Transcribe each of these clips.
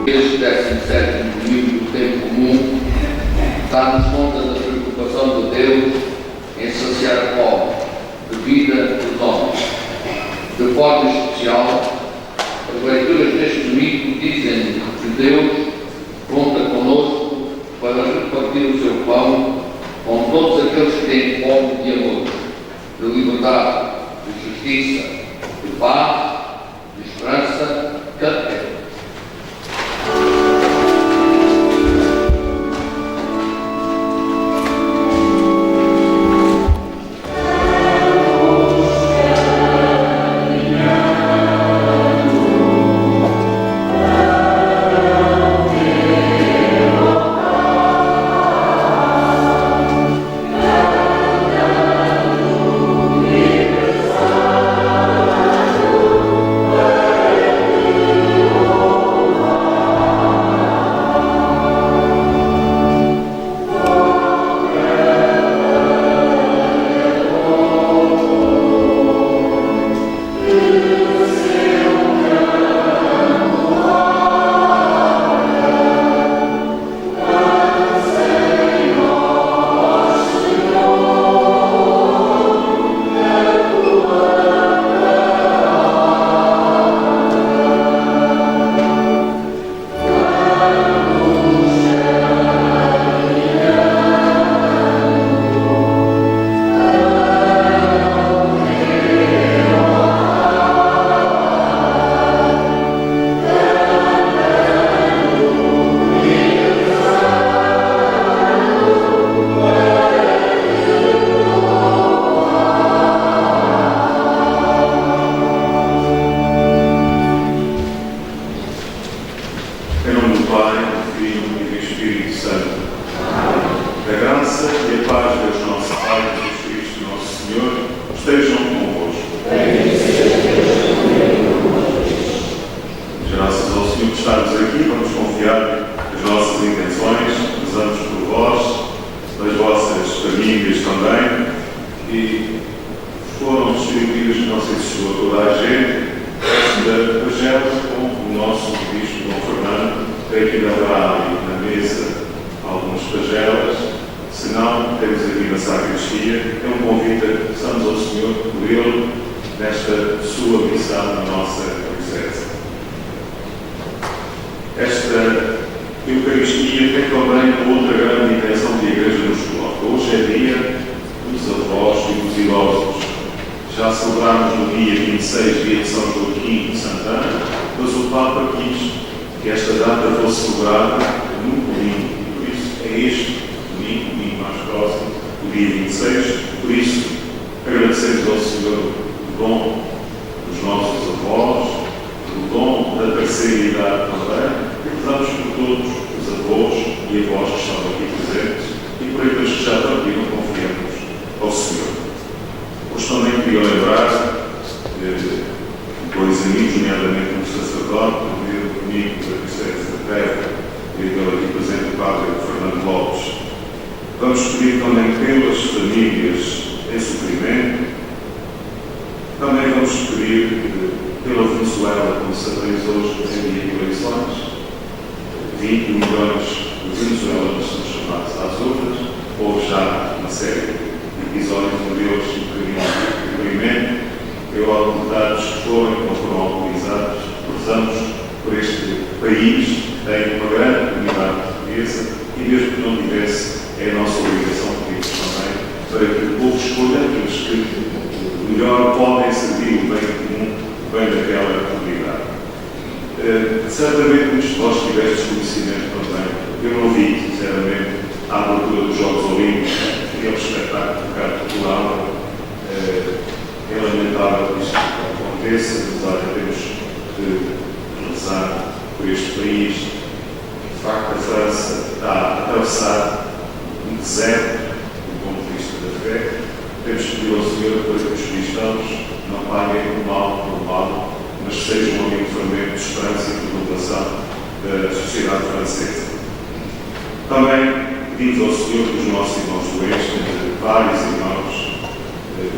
Este 17º domingo do tempo comum dá-nos conta da preocupação de Deus em saciar a fome de vida dos homens. De forma especial, as leituras deste domingo dizem que Deus conta conosco para repartir o seu pão com todos aqueles que têm fome de amor, de liberdade, de justiça, de paz, de esperança, de fé.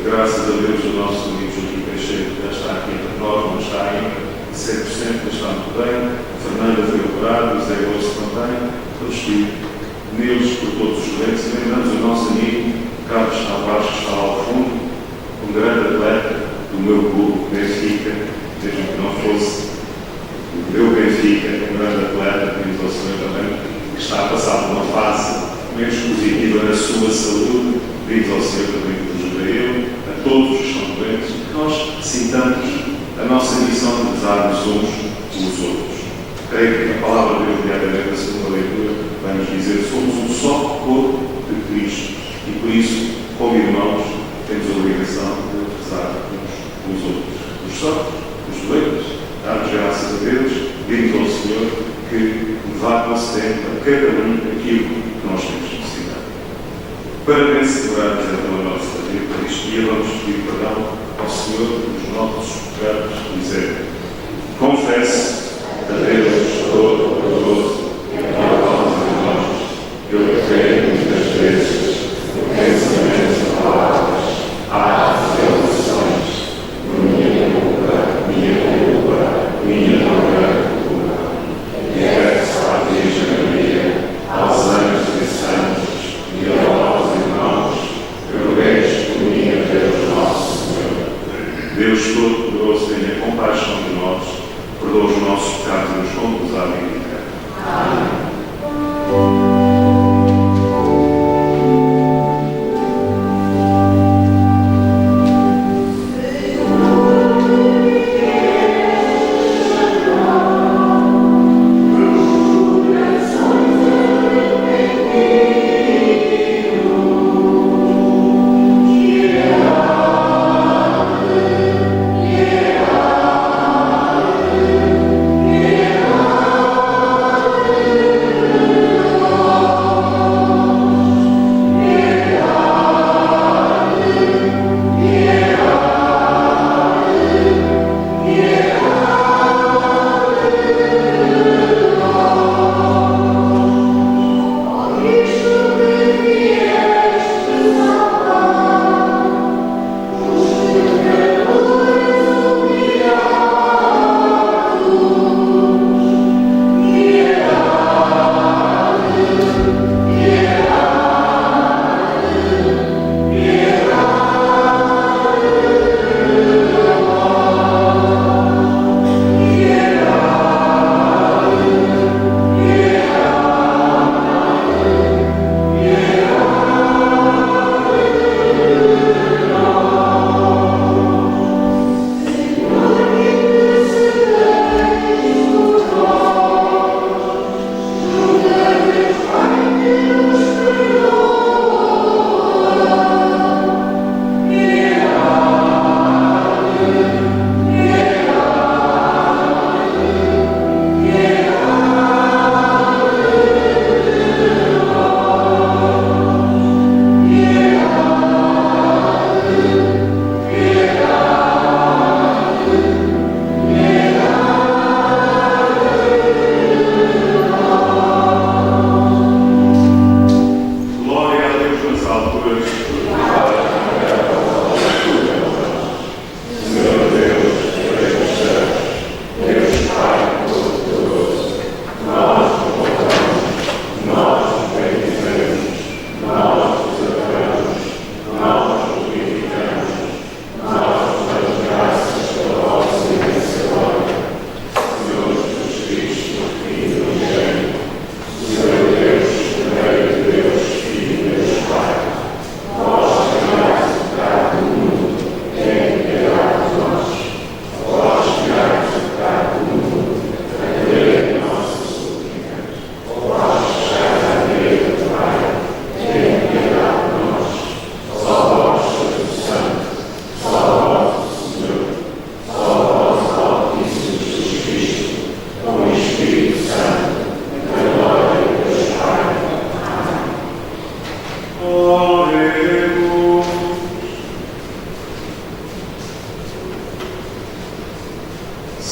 Graças a Deus, o nosso amigo Joaquim Teixeira já está aqui entre nós, não está ainda 100%, mas está muito bem. A Fernanda foi operada, também pelo Espírito, neles por todos os doentes, e lembramos o nosso amigo Carlos Tavares, que está lá ao fundo, um grande atleta do meu clube, Benfica, mesmo que não fosse o meu Benfica, um grande atleta, pedimos ao Senhor também, que está a passar por uma fase menos positiva na sua saúde, pedimos ao Senhor também que nos ajude a ele, a todos os que estão doentes, que nós sintamos a nossa missão de rezarmos uns os outros. Creio que a palavra de Deus, diariamente, a segunda leitura, vai nos dizer que somos um só corpo de Cristo e, por isso, como irmãos, temos a obrigação de rezar uns com os outros. Os santos, os doentes, darmos graças a Deus, pedimos ao Senhor que vá concedendo a cada um aquilo que nós temos necessidade. Para bem segurarmos então a nossa Eucaristia, vamos pedir perdão ao Senhor dos nossos pecados, dizer: confesso a Deus Todo-Poderoso e a nós irmãos, eu pequei muitas vezes, por pensamentos e palavras, atos e omissões, minha culpa, minha grande culpa. E peço à Virgem Maria, aos anjos e santos e a vós, irmãos, que rogueis por mim a Deus nosso Senhor. Deus Todo-Poderoso, tenha compaixão de nós, perdoa os nossos pecados e nos conduz à vida eterna. Amém.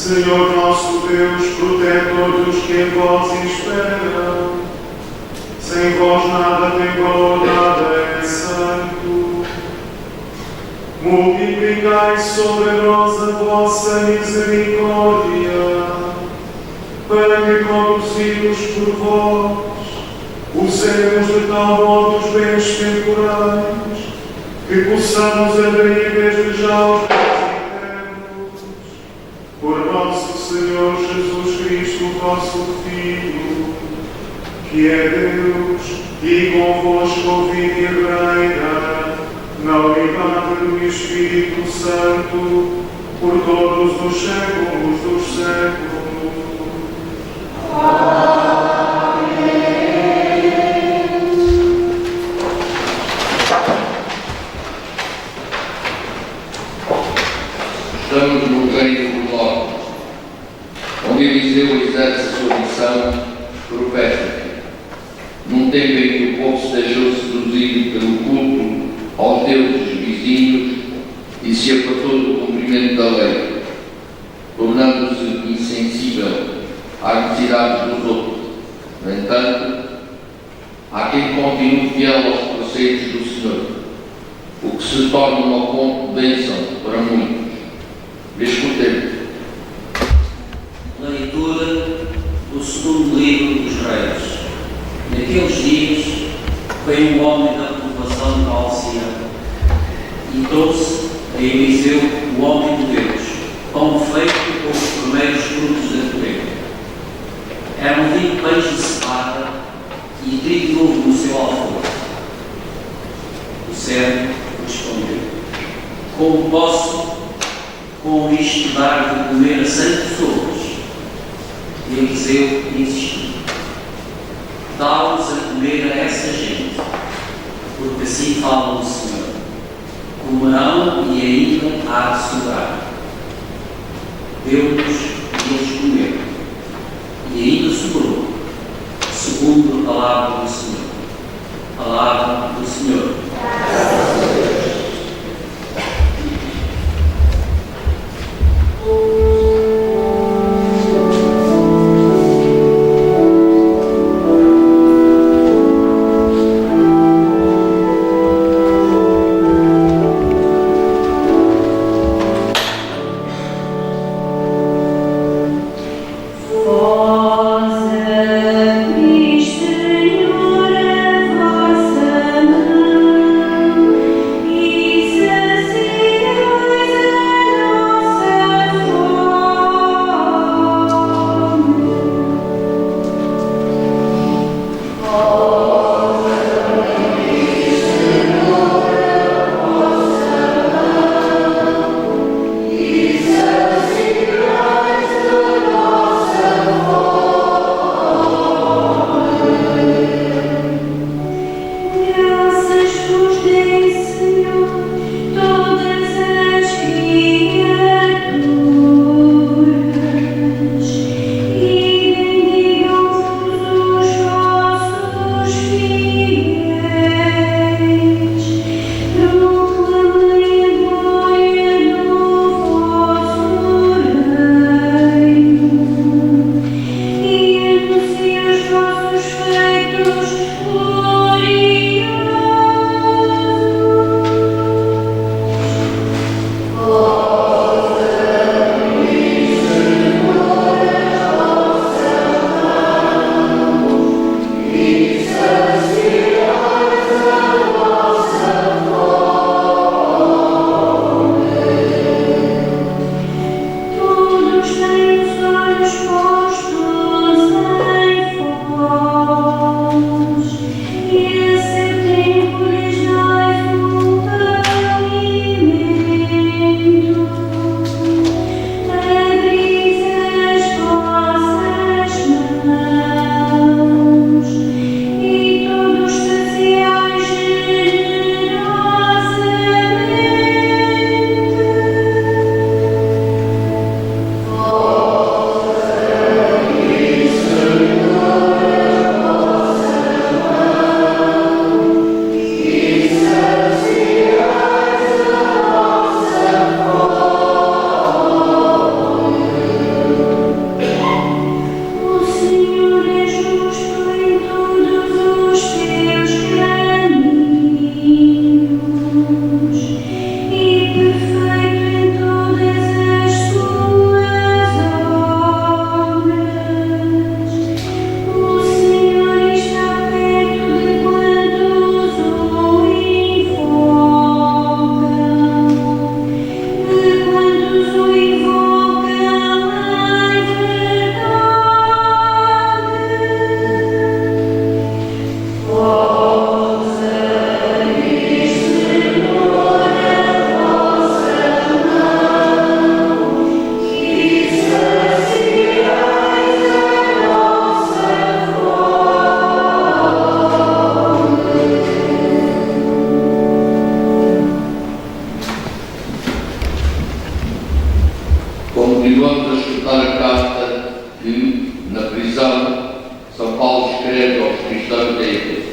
Senhor nosso Deus, protetor dos que em vós esperam, sem vós nada tem valor, nada é santo. Multiplicai sobre nós a vossa misericórdia, para que, conduzidos por vós, usemos de tal modo os bens temporais, que possamos aderir desde já aos bens eternos. Por nosso Senhor Jesus Cristo, vosso Filho, que é Deus, e convosco vive e reina, na unidade do Espírito Santo, por todos os séculos dos séculos. Estamos no Reino do Norte, onde Eliseu exerce a sua missão profética, num tempo em que o povo se deixou seduzir pelo culto aos deuses vizinhos e se apartou do cumprimento da lei, tornando-se insensível às necessidades dos outros. No entanto, há quem continue fiel aos preceitos do Senhor, o que se torna uma fonte de bênção para muitos. Escutemos. Leitura do segundo livro dos Reis. Naqueles dias veio um homem da povoação de Alcia e trouxe a Eliseu, o homem de Deus, pão feito com os primeiros frutos da colheita. Eram 20 pães de cevada e trigo novo no seu alforje. O servo respondeu: como posso com isto dar de comer a 100 pessoas? E Eliseu insistiu: dá-los a comer a essa gente, porque assim fala o Senhor: comerão e ainda há de sobrar. Deu-lhes e eles comeram, e ainda sobrou, segundo a palavra do Senhor. Palavra do Senhor. continuamos a escutar a carta que, na prisão, São Paulo escreve aos cristãos da Igreja,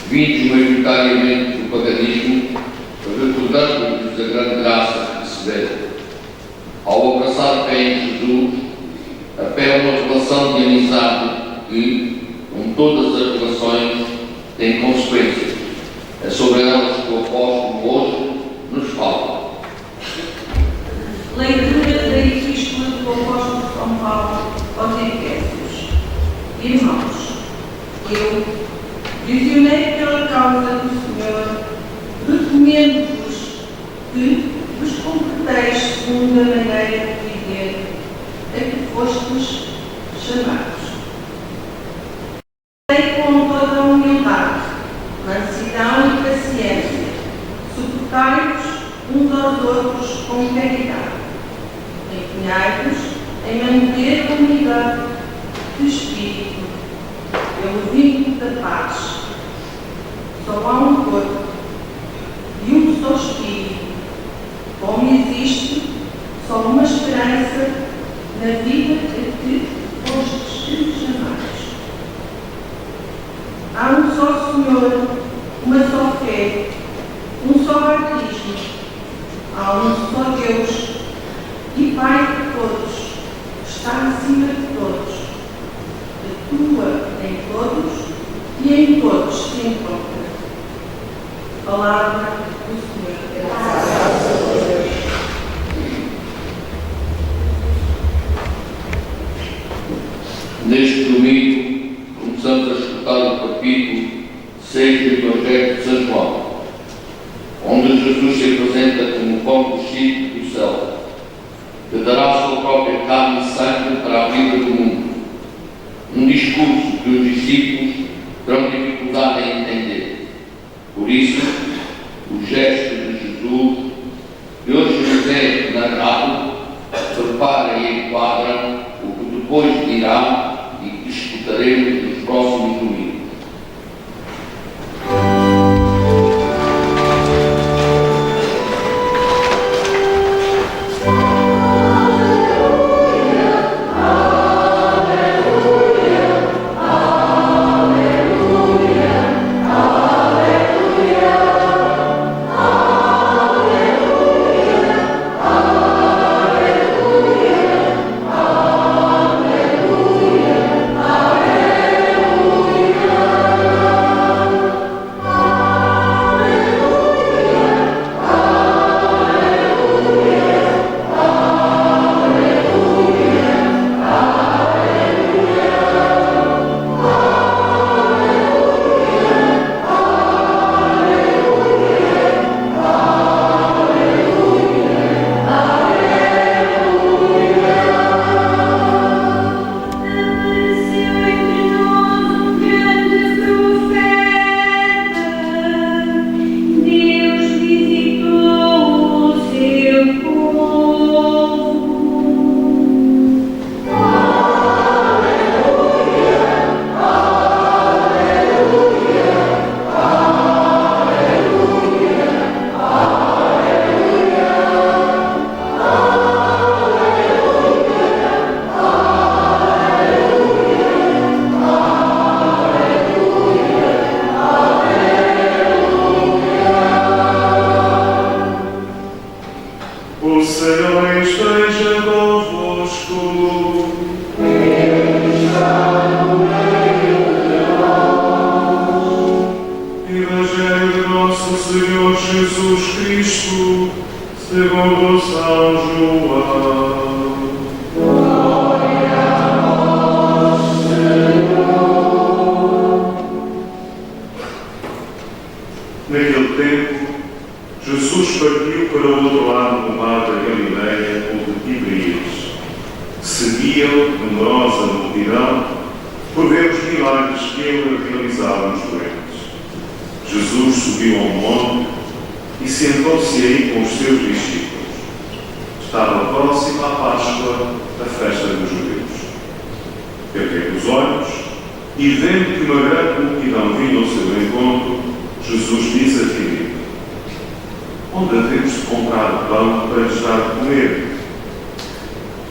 vindos maioritariamente do paganismo, recordando-lhes a grande graça que receberam. Ao abraçar a fé em Jesus, apela uma relação de amizade que, como todas as relações, tem consequências. É sobre elas que o apóstolo hoje nos fala. Leitura da Epístola do apóstolo São Paulo aos Efésios. Irmãos, eu, prisioneiro pela causa do Senhor, recomendo-vos que vos comporteis segundo a maneira de viver a que fostes chamados. Sei com toda a humildade, mansidão e paciência, suportai-vos uns aos outros com caridade. Empenhai-vos em manter a unidade de espírito, pelo vínculo da paz. Só há um corpo e um só espírito, como existe só uma esperança na vida a que fostes chamados. Há um só Senhor, uma só fé, um só batismo, há um só Deus e Pai de todos, que está acima de todos, atua em todos e em todos se encontra. Palavra do Senhor. Neste domingo, começamos a escutar o capítulo 6 do Evangelho de São João, onde Jesus se apresenta como o pão descido do céu, que dará a sua própria carne e sangue para a vida do mundo. Um discurso que os discípulos terão dificuldade em entender. Por isso, o gesto de Jesus, que hoje nos é narrado, prepara e enquadra o que depois dirá e que escutaremos nos próximos domingos.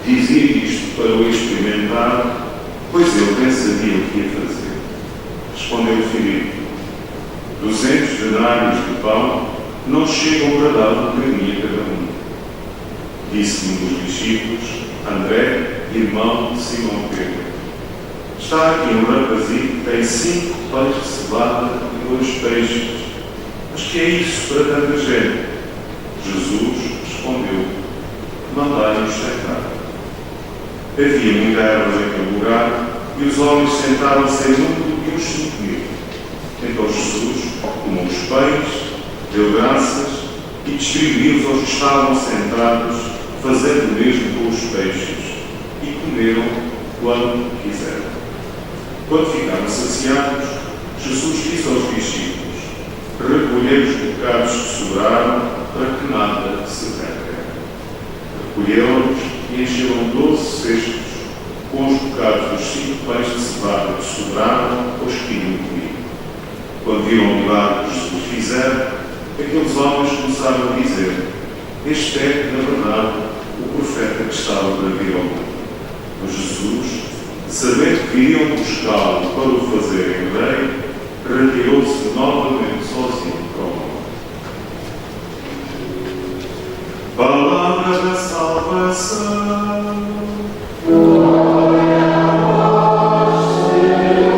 Dizia isto para o experimentar, pois ele bem sabia o que ia fazer. Respondeu o Filipe: 200 denários de pão não chegam para dar um bocadinho a cada um. Disse-lhe um dos discípulos, André, irmão de Simão Pedro: está aqui um rapazinho que tem 5 pães de cevada e 2 peixes. Mas que é isso para tanta gente? Jesus respondeu: mandai-os sentar. Havia muita erva naquele lugar e os homens sentaram-se em número de uns 5.000. Então Jesus tomou os pães, deu graças e distribuiu-os aos que estavam sentados, fazendo o mesmo com os peixes, e comeram quando quiseram. Quando ficaram saciados, Jesus disse aos discípulos: recolhei os bocados que sobraram, para que nada se perca. Recolheram-nos e encheram 12 cestos com os bocados dos 5 pães de cevada que sobraram aos que tinham comido. Quando viram o milagre que Jesus fizera, aqueles homens começaram a dizer: este é, na verdade, o profeta que estava para vir ao mundo. Mas Jesus, sabendo que iriam buscá-lo para o fazerem rei, retirou-se novamente sozinho para o monte. Palavra da salvação. Glória a vós, Senhor.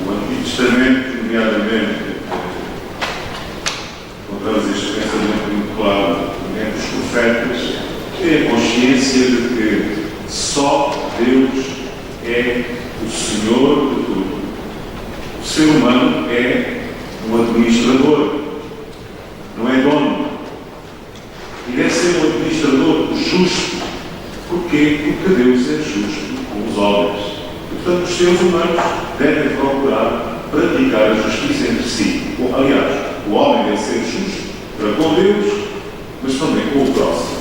O Antigo Testamento, nomeadamente, encontramos este pensamento muito claro entre os profetas, têm a consciência de que só Deus é o Senhor de tudo. O ser humano é um administrador, não é dono. E deve ser um administrador justo. Porquê? Porque Deus é justo com os homens. Portanto, os seres humanos devem procurar praticar a justiça entre si. Aliás, o homem deve ser justo para com Deus, mas também com o próximo.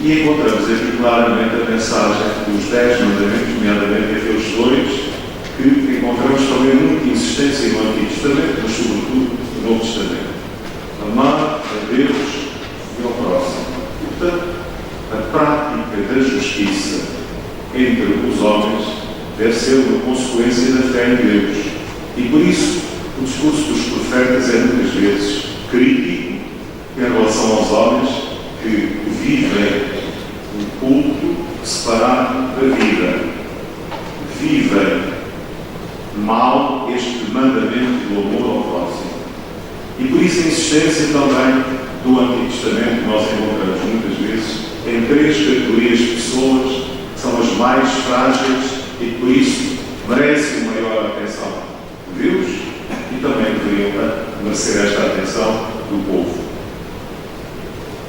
E encontramos aqui claramente a mensagem dos 10 mandamentos, nomeadamente aqueles 2 que encontramos também muita insistência no Antigo Testamento, mas sobretudo no Novo Testamento. Amar a Deus e ao próximo. Portanto, a prática da justiça entre os homens deve ser uma consequência da fé em Deus. E por isso, o discurso dos profetas é muitas vezes crítico em relação aos homens que vivem um culto separado da vida, vivem mal este mandamento do amor ao próximo. E por isso a insistência também do Antigo Testamento, que nós encontramos muitas vezes em 3 categorias de pessoas que são as mais frágeis e que por isso merecem maior atenção de Deus e também deveriam merecer esta atenção do povo.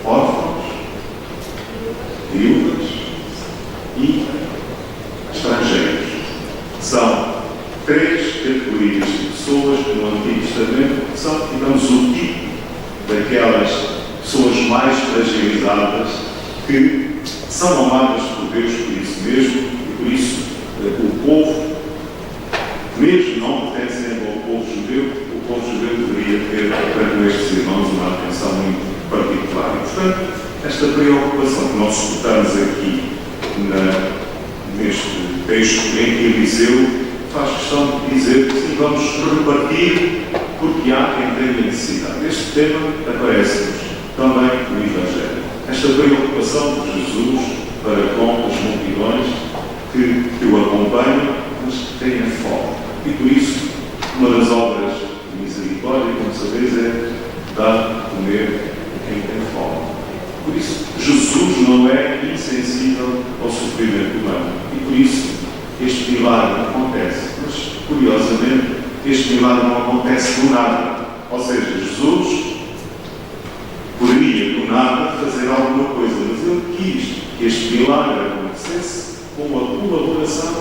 Órfãos, viúvas e estrangeiros. São 3 categorias de pessoas que no Antigo Testamento são, digamos, o tipo daquelas pessoas mais fragilizadas que são amadas por Deus por isso mesmo e por isso o povo, mesmo não pertencendo ao povo judeu, o povo judeu deveria ter para estes irmãos uma atenção muito particular. E, portanto, esta preocupação que nós escutamos aqui neste texto em que Eliseu faz questão de dizer que sim, vamos repartir porque há quem tenha necessidade. Este tema aparece-nos também no Evangelho. Esta preocupação de Jesus para com as multidões que o acompanham, mas que têm fome. E por isso, uma das obras de misericórdia, como sabeis, é dar de comer a quem tem fome. Por isso, Jesus não é insensível ao sofrimento humano. E por isso, este milagre acontece. Mas, curiosamente, este milagre não acontece do nada. Ou seja, Jesus poderia do nada fazer alguma coisa, mas ele quis que este milagre acontecesse com a colaboração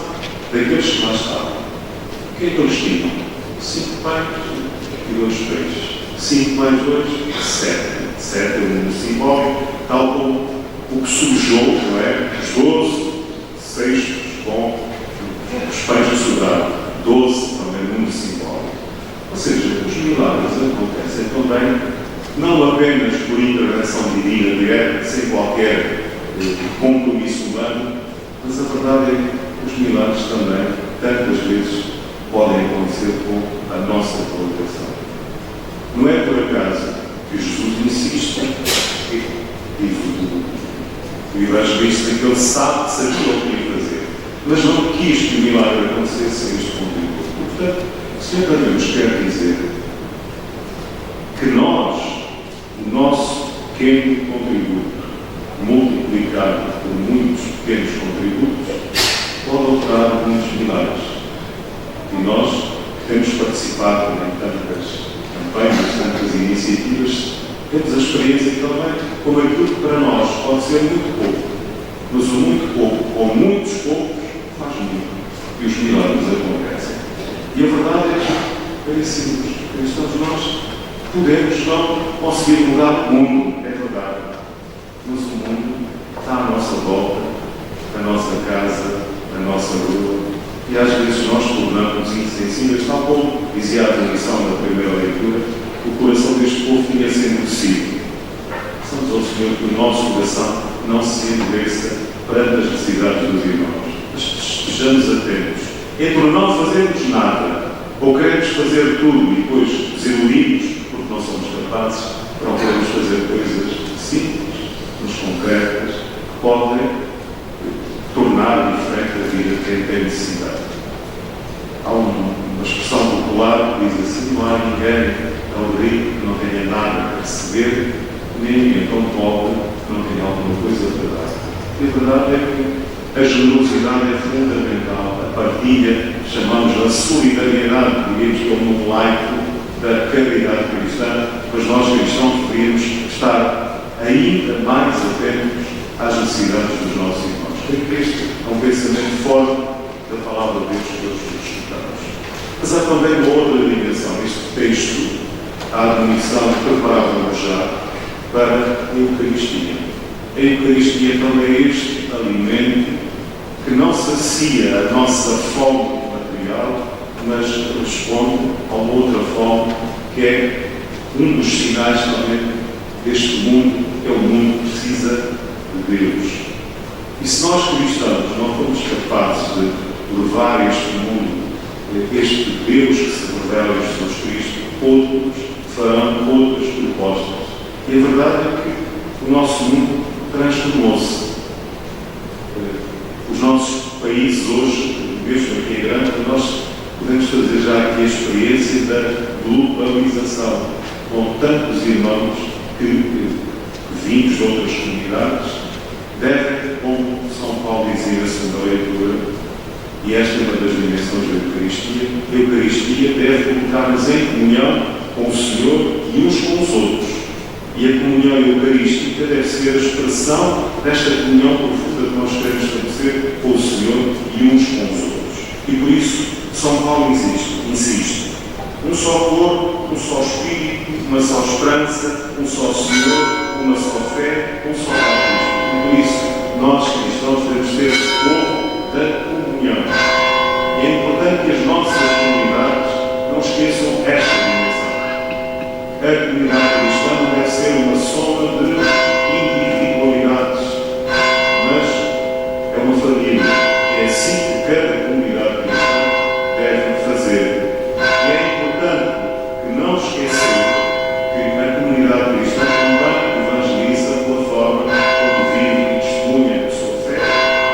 daqueles que lá estavam. O que é que eles tinham? 5 pães e 2 peixes. 5 mais 2, 7. 7 é um número simbólico, tal como o que surgiu, não é? Os 12, 7 Mas a verdade é que os milagres também, tantas vezes, podem acontecer com a nossa colaboração. Não é por acaso que Jesus insiste, diz o evangelista, que ele sabe que sabia o que ia fazer, mas não quis que o milagre acontecesse sem este contributo. Portanto, o Senhor Deus quer dizer que nós, o nosso pequeno contributo, multiplicado por muitos pequenos contributos, pode operar muitos milagres. E nós, que temos participado em tantas campanhas, tantas iniciativas, temos a experiência também, como aquilo que para nós pode ser muito pouco, mas o muito pouco, ou muitos poucos, faz muito, e os milagres acontecem. E a verdade é que, bem simples, cristãos, nós podemos não conseguir mudar o mundo, é verdade, mas o mundo está à nossa volta, na nossa casa, na nossa rua, e às vezes nós tornamos insensíveis, tal como dizia a tradição da primeira leitura, o coração deste povo tinha se endurecido. Peçamos ao Senhor que o nosso coração não se endureça perante as necessidades dos irmãos, mas estejamos atentos. Entre não fazermos nada, ou queremos fazer tudo e depois desiludimos porque não somos capazes, procuramos fazer coisas simples, mas concretas, que podem tornar diferente a vida de quem tem necessidade. Há uma expressão popular que diz assim: não há ninguém tão rico que não tenha nada para receber, nem ninguém tão pobre que não tenha alguma coisa para dar. E a verdade é que a generosidade é fundamental, a partilha, chamamos a solidariedade, diríamos que é um novo laico da caridade cristã, mas nós cristãos deveríamos estar ainda mais atentos às necessidades dos nossos irmãos. Creio que este é um pensamento forte da palavra de Deus que hoje nos escutamos. Mas há também uma outra dimensão. Este texto, a admissão, preparava-nos já para a Eucaristia. A Eucaristia também é este alimento que não sacia a nossa fome material, mas responde a uma outra fome que é um dos sinais também deste mundo, que é o mundo que precisa de Deus. E se nós cristãos não formos capazes de levar este mundo, este Deus que se revela em Jesus Cristo, outros farão outras propostas. E a verdade é que o nosso mundo transformou-se. Os nossos países hoje, mesmo aqui em Grande, nós podemos fazer já aqui a experiência da globalização, com tantos irmãos que vindos de outras comunidades, devem, como São Paulo dizia na segunda leitura, e esta é uma das dimensões da Eucaristia, a Eucaristia deve colocar-nos em comunhão com o Senhor e uns com os outros. E a comunhão eucarística deve ser a expressão desta comunhão profunda que nós queremos estabelecer com o Senhor e uns com os outros. E por isso, São Paulo insiste. Um só corpo, um só Espírito, uma só esperança, um só Senhor, uma só fé, um só batismo. E por isso, nós cristãos devemos ser o povo da comunhão. E é importante que as nossas comunidades não esqueçam esta dimensão. A comunidade cristã não deve ser uma soma de individualidades, mas é uma família. É assim que cada comunidade cristã deve fazer. E é importante que não esquecer que a comunidade cristã também evangeliza pela forma como vive e testemunha a sua fé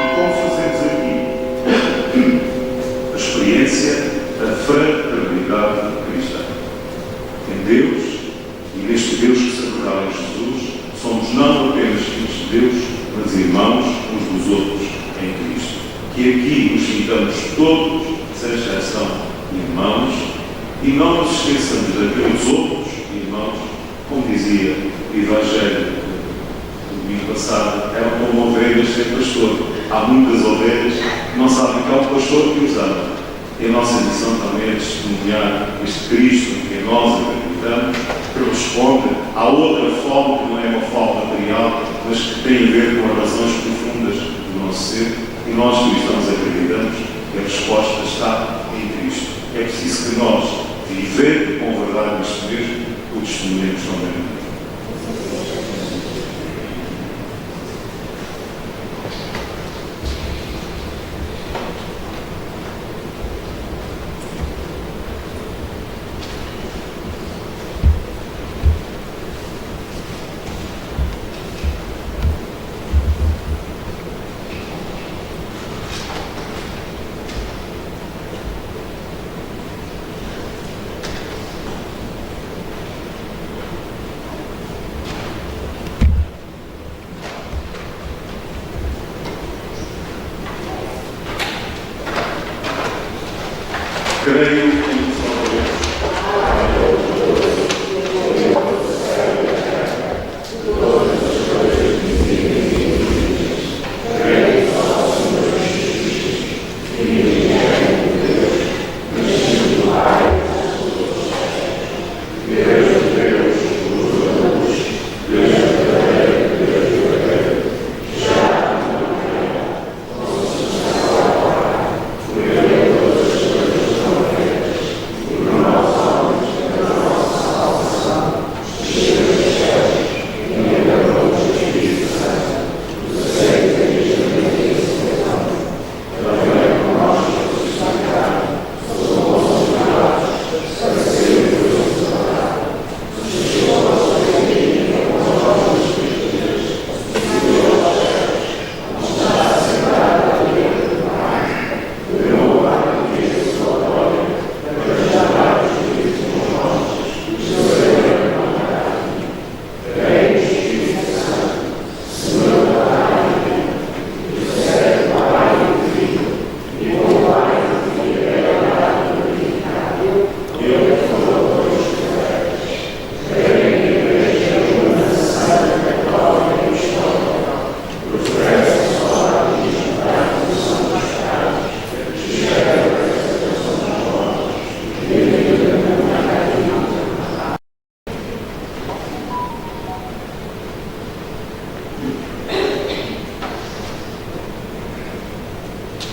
e como fazemos aqui a experiência da fraternidade cristã. Em Deus, e neste Deus que se revela em Jesus, somos não apenas filhos de Deus, mas irmãos uns dos outros em Cristo. Que aqui nos sintamos todos, sem exceção, irmãos, e não nos esqueçamos daqueles outros irmãos, como dizia o Evangelho do domingo passado, eram como ovelhas sem pastor. Há muitas ovelhas que não sabem que há um pastor que os ama. E a nossa missão também é testemunhar este Cristo em que nós acreditamos, que responde à outra fome, que não é uma fome material, mas que tem a ver com as razões profundas do nosso ser. E nós cristãos acreditamos que a resposta está em Cristo. É preciso que nós, vivendo com verdade isto mesmo, o testemunhemos também. Creio que só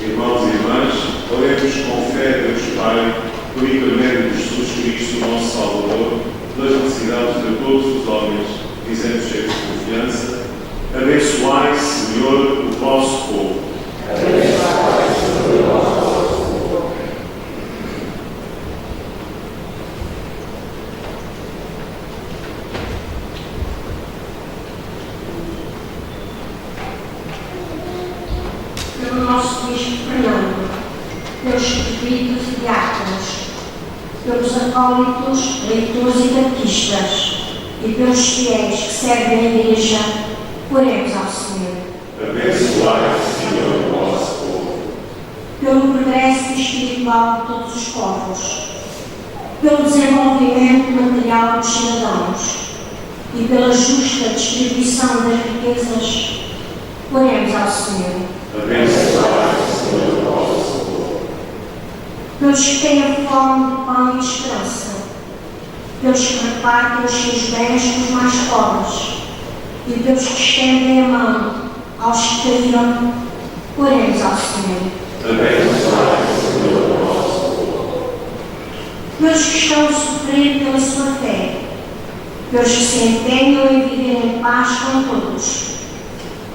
Irmãos e irmãs, oremos com fé a Deus Pai, por intermédio de Jesus Cristo, nosso Salvador, pelas necessidades de todos os homens, dizendo cheios de confiança: abençoai, Senhor, o vosso povo. Abençoai, Senhor, o vosso povo. Pelo nosso Bispo Fernando, pelos presbíteros e diáconos, pelos acólitos, leitores e catequistas e pelos fiéis que servem a Igreja, oremos ao Senhor. Abençoai, Senhor, o vosso povo. Pelo progresso espiritual de todos os povos, pelo desenvolvimento material dos cidadãos e pela justa distribuição das riquezas, oremos ao Senhor. Abençoai, Senhor, o vosso povo. Pelos que têm a fome de pão e de esperança, pelos que repartem os seus bens com os mais pobres e pelos que estendem a mão aos que caíram, oremos ao Senhor. Abençoai, Senhor, o vosso povo. Pelos que estão a sofrer pela sua fé, pelos que se empenham em viver em paz com todos,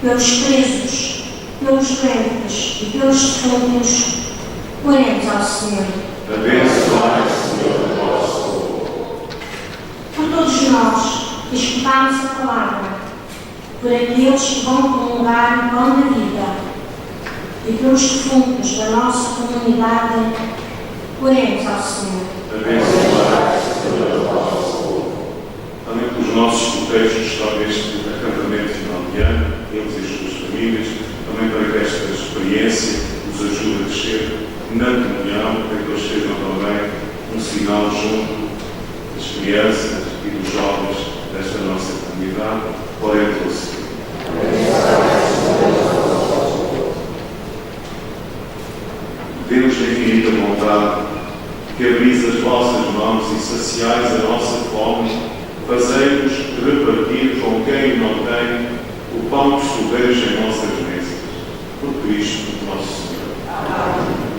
pelos presos, pelos doentes e pelos defuntos, oremos ao Senhor. Abençoai, Senhor, o vosso povo. Por todos nós que escutamos a palavra, por aqueles que vão comungar o pão da vida e pelos defuntos da nossa comunidade, oremos ao Senhor. Abençoai, Senhor, o vosso povo. Também pelos nossos escuteiros que estão neste acampamento final de ano, eles e as suas famílias, também para que esta experiência nos ajude a crescer na comunhão, para que eles sejam também um sinal junto das crianças e dos jovens desta nossa comunidade. Oremos ao Senhor. Deus de infinita bondade, que abris as vossas mãos e saciais a nossa fome, fazei-nos repartir com quem não tem o pão que sobeja em nossas mesas. Por Cristo nosso Senhor. Amém.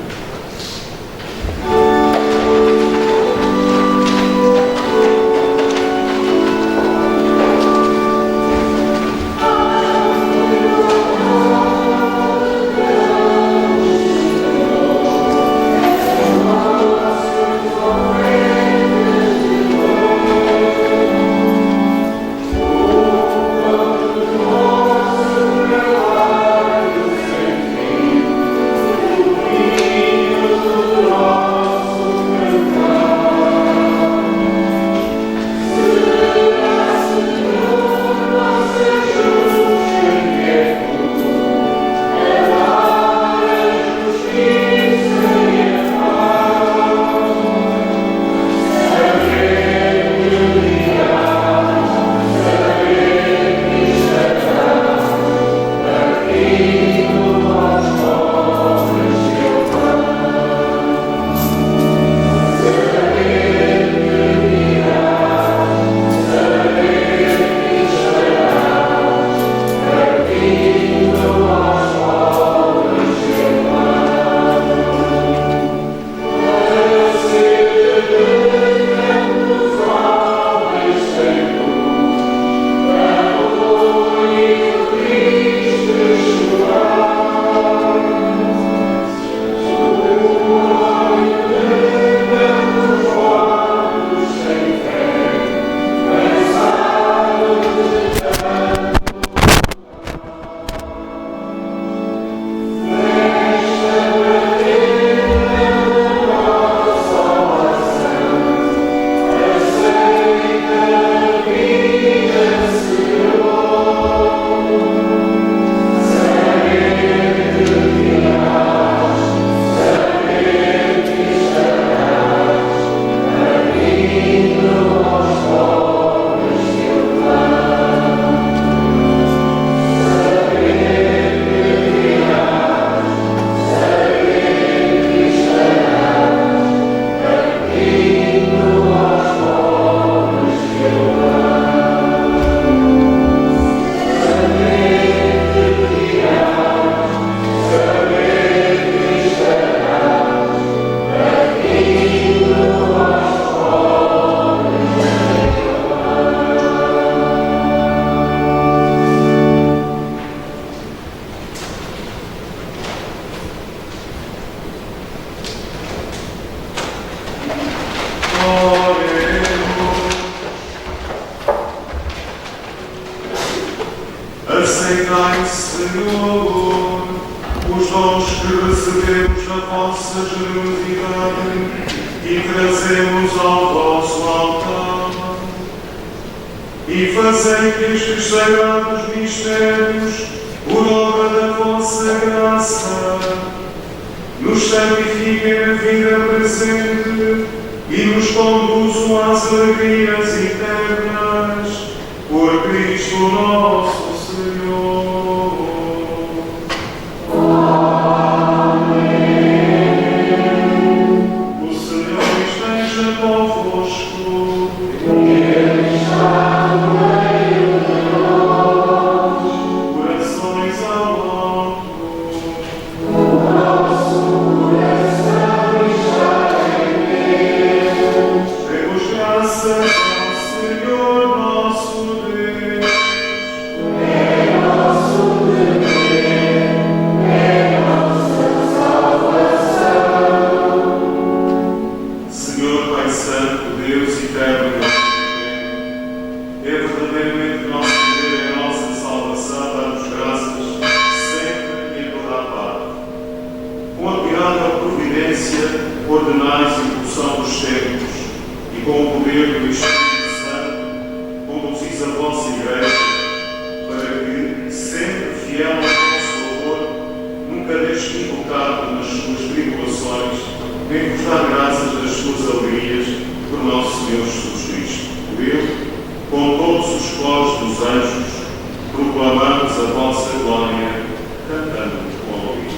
Senhor, os dons que recebemos na vossa generosidade e trazemos ao vosso altar. E fazei que estes sagrados mistérios, por obra da vossa graça, nos santifiquem na vida presente e nos conduzam às alegrias eternas, por Cristo nosso Senhor. O Senhor esteja convosco. Ele está no meio de nós. Corações ao alto. O nosso coração está em Deus. Demos graças ao Senhor nosso Deus. É nosso dever, é nossa salvação. Senhor Pai Santo, Deus eterno, é verdadeiramente nosso dever, é nossa salvação, dar-nos graças sempre e em toda a parte. Com a admirável providência, ordenais a evolução dos tempos e com o poder do Espírito Santo, conduzis a vossa Igreja para que, sempre fiel ao vosso favor, nunca deixe equivocado nas suas tribulações, nem vos dar graças das suas alegrias por nosso Senhor Jesus Cristo. Por ele, com todos os coros dos anjos, proclamamos a vossa glória, cantando com alegria.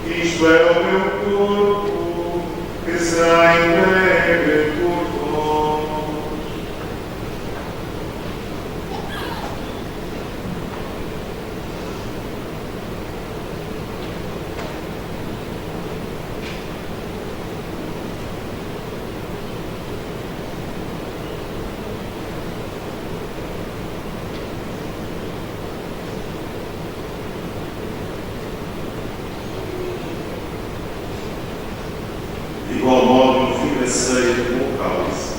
Isto é o meu corpo, que De igual modo, no fim da ceia, com o cálice,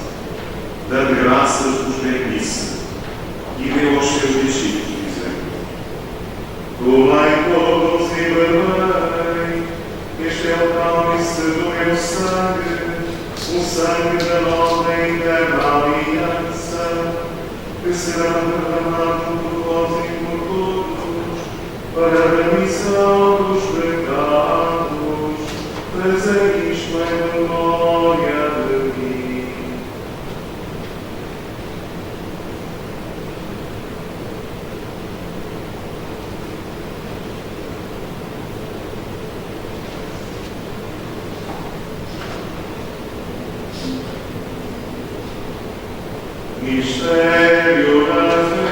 dando graças, vos bendice e deu aos seus discípulos, dizendo: tomai todos e bebei, este é o cálice do meu sangue, o sangue da nova e eterna aliança, que será derramado por vós e por todos, para a remissão dos pecados. Fazei isto em memória de mim. Mistério da fé.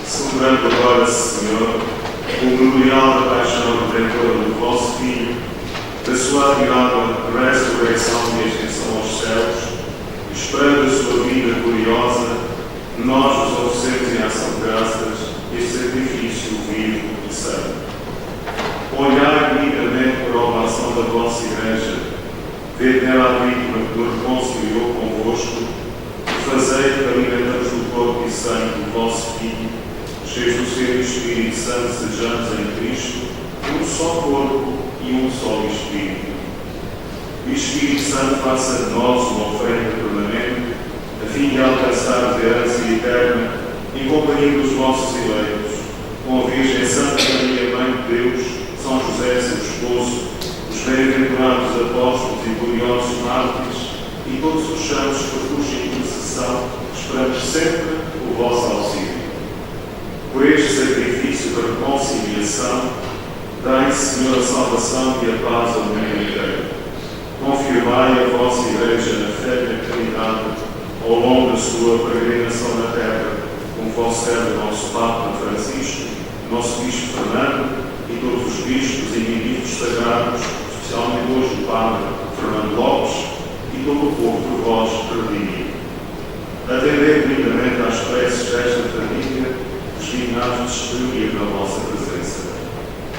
Celebrando agora, Senhor, o memorial da paixão redentora do vosso Filho, da sua admirável ressurreição e extensão aos céus, esperando a sua vida gloriosa, nós vos oferecemos em ação de graças este sacrifício vivo e santo. Olhai dignamente para a oração da vossa Igreja, vede nela a vítima que nos reconciliou convosco, e fazei que, alimentamos do corpo e sangue do vosso Filho, cheios do seu Espírito Santo, sejamos em Cristo um só corpo e um só Espírito. O Espírito Santo faça de nós uma oferta permanente, a fim de alcançar a herança eterna, em companhia dos nossos eleitos, com a Virgem Santa Maria, Mãe de Deus, São José, seu esposo, os bem-aventurados apóstolos e gloriosos mártires, e todos os santos por cuja intercessão esperamos sempre o vosso auxílio. Por este sacrifício de reconciliação, dai, Senhor, a salvação e a paz ao mundo inteiro. Confirmai a vossa Igreja na fé e na caridade ao longo da sua peregrinação na terra, como vosso servo, nosso Papa Francisco, nosso Bispo Fernando e todos os bispos e ministros sagrados, especialmente hoje o Padre Fernando Lopes e todo o povo por vós redimido. Atendei lindamente às preces desta família, os dignados de distribuir na vossa presença.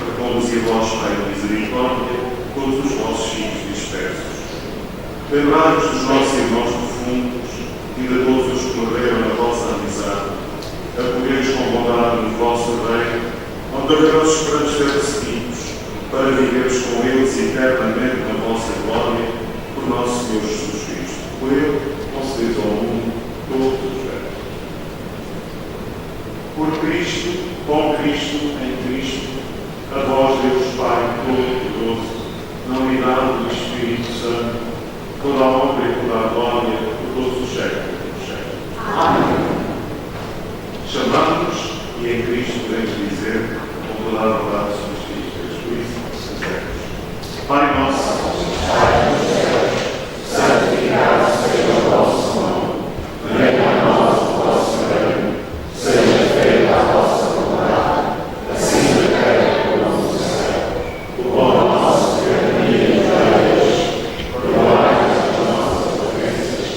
Reconduzi a vós, Pai de misericórdia, todos os vossos filhos dispersos. Lembrai-vos dos nossos irmãos profundos e de todos os que morreram na vossa amizade, acolhei-os com bondade no vosso reino, onde haveremos esperantes ser recebidos, para vivermos com eles eternamente na vossa glória, por nosso Senhor Jesus Cristo. Por ele, concedeis ao mundo todos os bens. Por Cristo, com Cristo, em Cristo, a vós, Deus Pai Todo-Poderoso, na unidade do Espírito Santo, toda a honra e toda a glória por todos os séculos dos séculos. Amém. Chamamos e em Cristo podemos dizer, com toda a verdade, somos filhos de Deus. Por isso, sejamos. Pai nosso, santificado seja o vosso nome. Venha a nós o vosso reino. Seja feita a vossa vontade, assim na terra como no céu. O pão nosso de cada dia nos dai hoje. Perdoai-nos as nossas ofensas,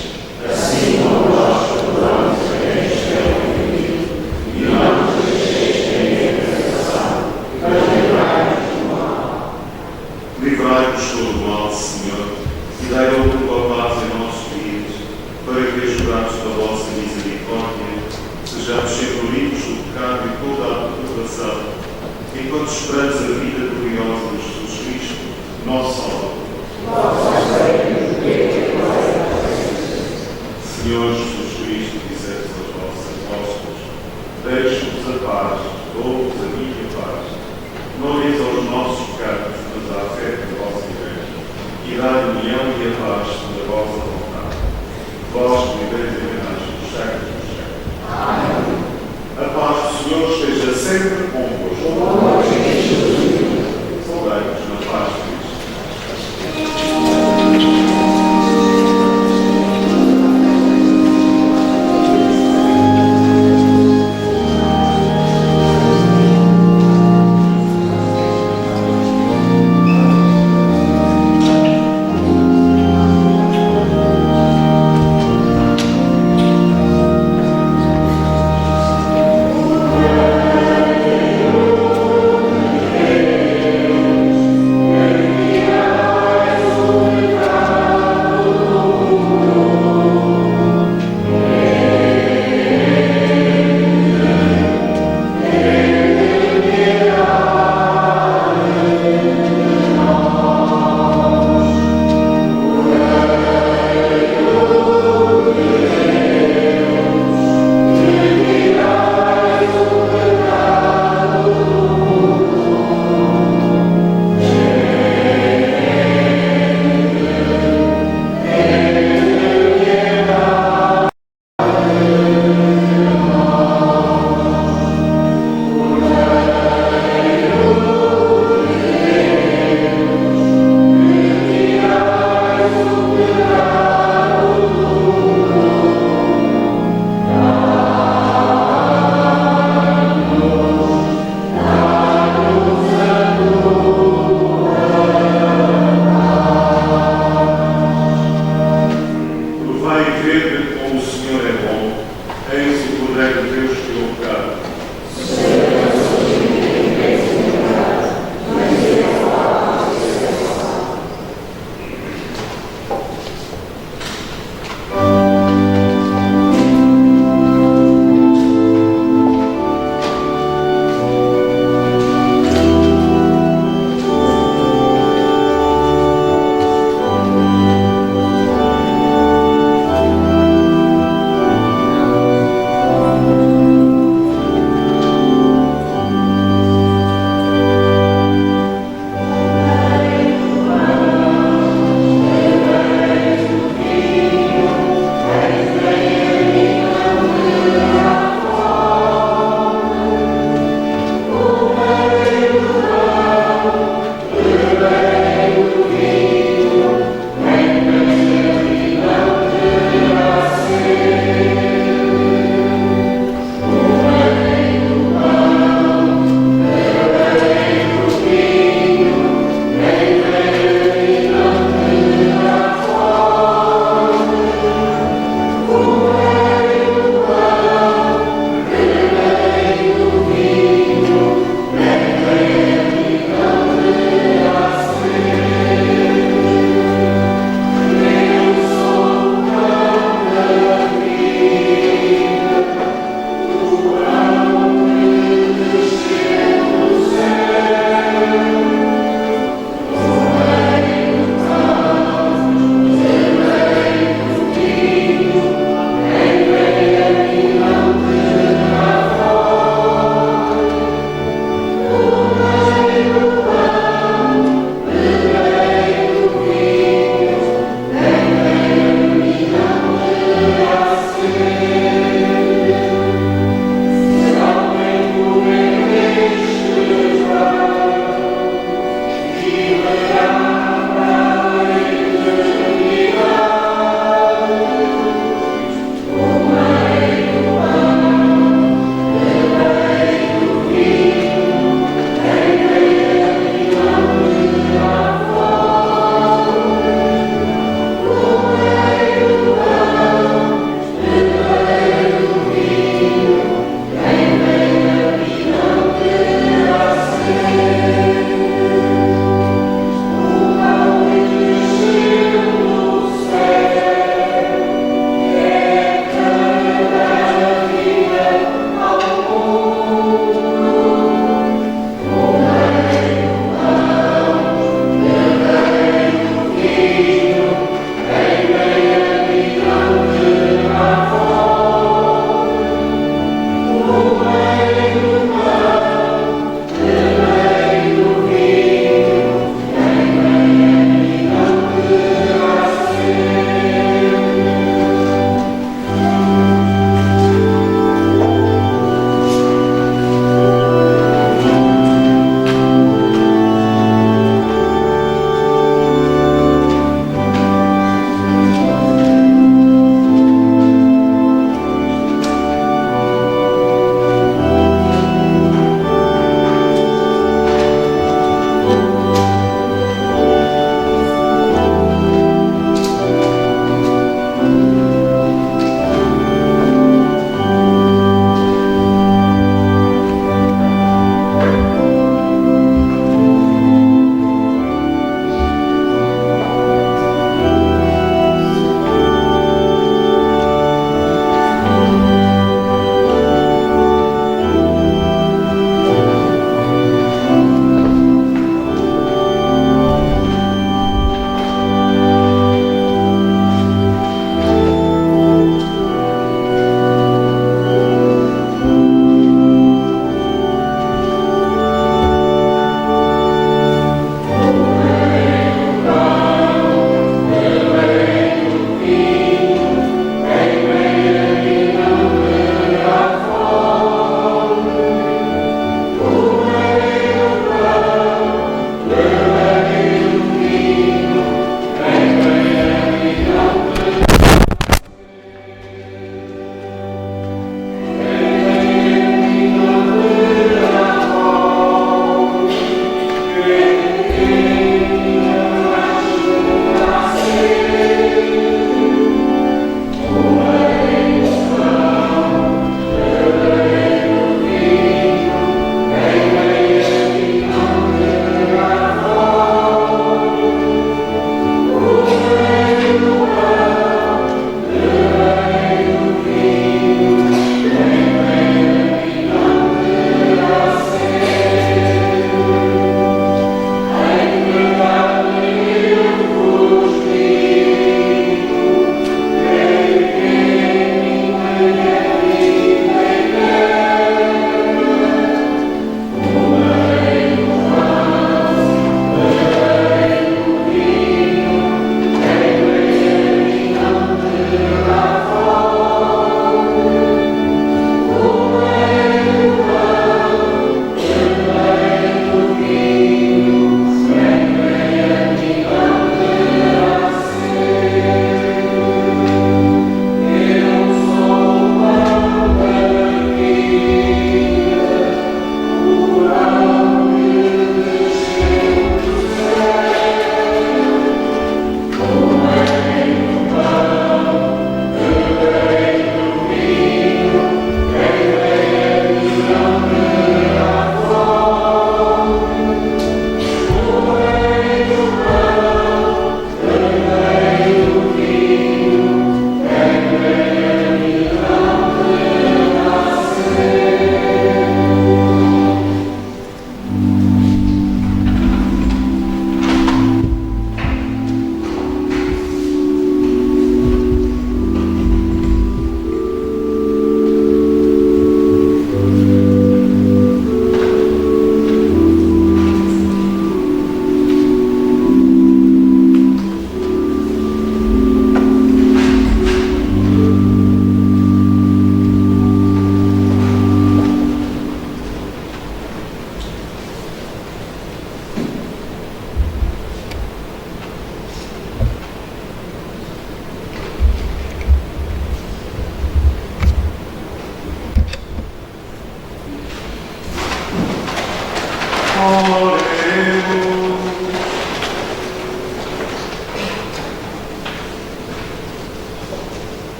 assim como nós perdoamos a quem nos tem ofendido. E não nos deixeis cair em tentação, mas livrai-nos do mal. Livrai-nos do mal, Senhor, e dai a tua paz em nossos dias, para que, ajudados pela vossa misericórdia, sejamos sempre livres do pecado e toda a perturbação, enquanto esperamos a vida gloriosa de Jesus Cristo, nosso Salvador. Senhor Jesus Cristo, disseste aos vossos apóstolos: deixe-vos a paz, dou-vos a minha paz. Não olheis aos nossos pecados, mas à fé da vossa Igreja, e dai a união e a paz da vossa vontade. Vós que viveis em paz dos séculos dos séculos. Amém. A paz do Senhor esteja sempre convosco. Saudai-vos na paz de Cristo.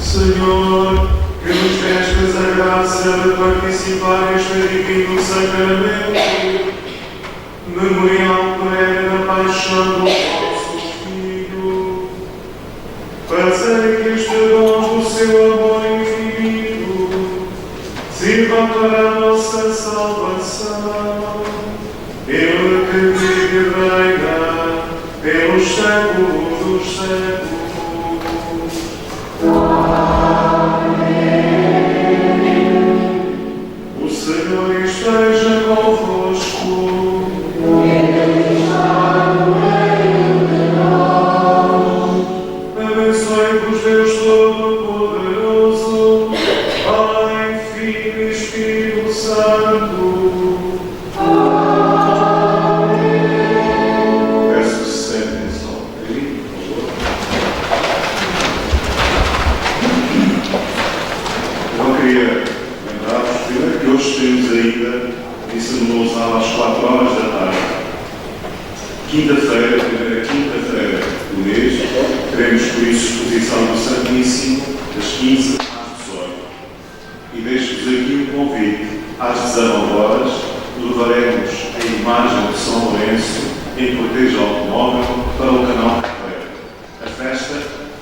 Senhor, que nos destes a graça de participar neste divino sacramento, memorial pleno da paixão do vosso Filho, fazei que este dom do seu amor infinito sirva para a nossa salvação. Ele que vive e reina pelos séculos dos séculos. O Senhor esteja convosco. Ele está no meio de nós. Abençoe-vos Deus Todo-Poderoso, Pai, Filho e Espírito Santo. Amém. Peço que se sentem só um bocadinho, por favor. Eu não queria lembrar-vos primeiro que hoje temos ainda missa no Lousal às 4 horas da tarde. Quinta-feira, primeira quinta-feira do mês, teremos por isso exposição do Santíssimo das 15 às 18. E deixo-vos aqui um convite. Às 19 horas, levaremos a imagem de São Lourenço em cortejo automóvel para o canal Carreira. A festa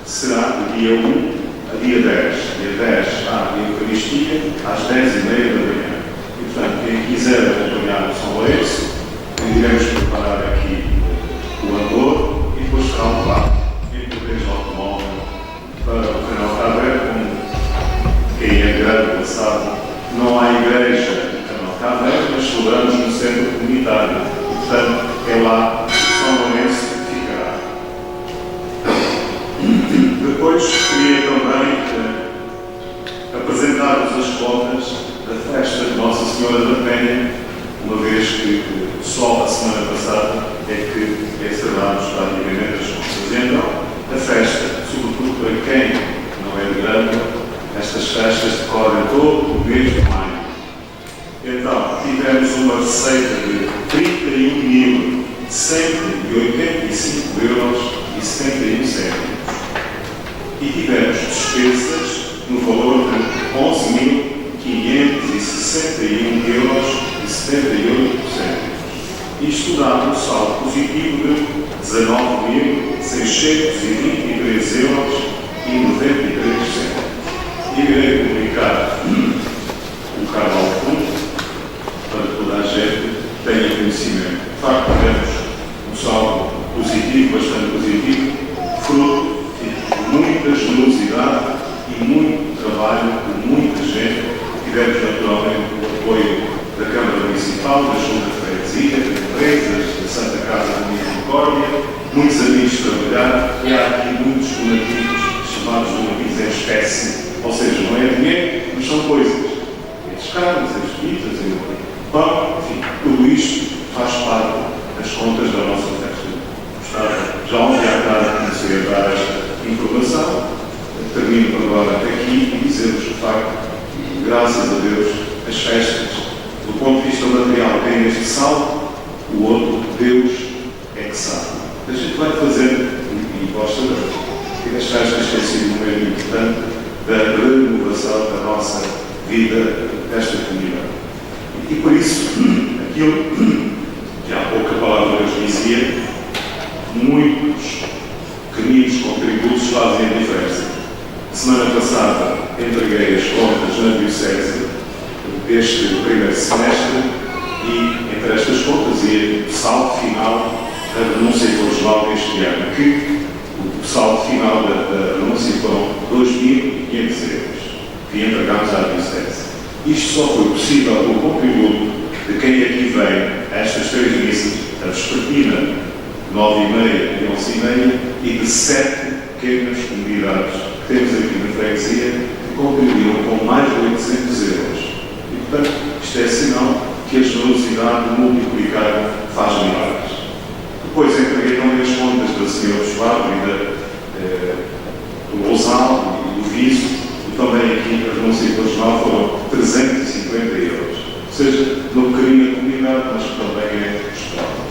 será do dia 1 a dia 10. Dia 10 há a Eucaristia às 10h30 da manhã. E, portanto, quem quiser acompanhar o São Lourenço, iremos preparar aqui o andor e depois será um lado em cortejo automóvel para o canal Carreira. Como quem é grande passado, não há igreja no canal Carreira, mas celebramos no centro comunitário. E, portanto, é lá que o São Lourenço ficará. Depois queria também apresentar-vos as contas da festa de Nossa Senhora da Penha, uma vez que só a semana passada é que encerramos praticamente as contas. E então, a festa, sobretudo para quem não é de Grândola, estas festas decorrem todo o mês de maio. Então, tivemos uma receita de 31.185,71 €. E tivemos despesas no valor de 11.561,78 €. Isto dá um saldo positivo de 19.623,93 €. E irei comunicar o cargo ao fundo para que toda a gente tenha conhecimento. De facto, tivemos um saldo positivo, bastante positivo, fruto de muita generosidade e muito trabalho de muita gente. Tivemos naturalmente o apoio da Câmara Municipal, da Junta de Freguesia, de empresas, da Santa Casa de Misericórdia, muitos amigos trabalharam e há aqui muitos donativos, chamados donativos em espécie, ou seja, não é dinheiro, mas são coisas. As carnes, as pizzas, o pão, enfim, tudo isto faz parte das contas da nossa festa. Gostava já ontem à tarde de conhecer dar esta informação. Termino por agora até aqui e dizer-vos que, de facto, graças a Deus, as festas, do ponto de vista material, têm este saldo, o outro, Deus é que sabe. A gente vai fazendo, e gosta de que as festas têm sido um momento importante da renovação da nossa vida desta comunidade. E por isso, aquilo que há pouco a palavra nos dizia, muitos pequeninos contributos fazem a diferença. Semana passada entreguei as contas na Diocese deste primeiro semestre e entre estas contas e o saldo final da renúncia conjugal deste ano, que o saldo final da renúncia foram 2.500 € que entregamos à Diocese. Isto só foi possível pelo contributo de quem aqui vem a estas 3 missas, a vespertina, 9h30 e 11h30, e de 7 pequenas comunidades que temos aqui na freguesia que contribuíram com mais de 800 €. E, portanto, isto é sinal que a generosidade multiplicada faz milagres. Depois entreguei também as contas da Senhora dos Quadros e do Lousal e do Viso, e também aqui a renúncia conjugal foram 350 seja pelo carinho da comunidade, mas que também é escola.